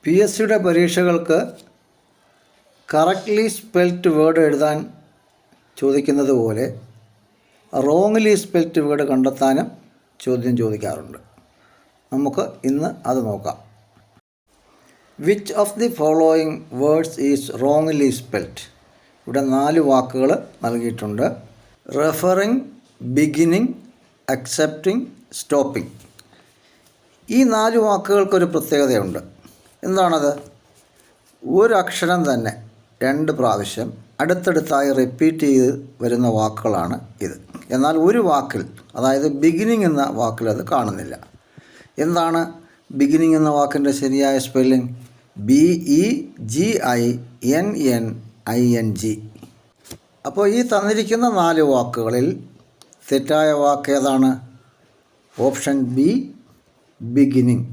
P S സിയുടെ പരീക്ഷകൾക്ക് correctly spelt word എഴുതാൻ ചോദിക്കുന്നത് പോലെ റോങ്ലി സ്പെൽറ്റ് വേർഡ് കണ്ടെത്താനും ചോദ്യം ചോദിക്കാറുണ്ട്. നമുക്ക് ഇന്ന് അത് നോക്കാം. Which of the following words is wrongly spelt? ഇവിടെ 4 വാക്കുകൾ നൽകിയിട്ടുണ്ട്. Referring, beginning, accepting, stopping. ഈ 4 വാക്കുകൾക്കൊരു പ്രത്യേകതയുണ്ട്. എന്താണത്? ഒരു അക്ഷരം തന്നെ 2 പ്രാവശ്യം അടുത്തടുത്തായി റിപ്പീറ്റ് ചെയ്ത് വരുന്ന വാക്കുകളാണ് ഇത്. എന്നാൽ ഒരു വാക്കിൽ, അതായത് ബിഗിനിങ് എന്ന വാക്കിൽ അത് കാണുന്നില്ല. എന്താണ് ബിഗിനിങ് എന്ന വാക്കിൻ്റെ ശരിയായ സ്പെല്ലിംഗ്? BEGINNING. അപ്പോൾ ഈ തന്നിരിക്കുന്ന 4 വാക്കുകളിൽ തെറ്റായ വാക്ക് ഏതാണ്? Option B, beginning.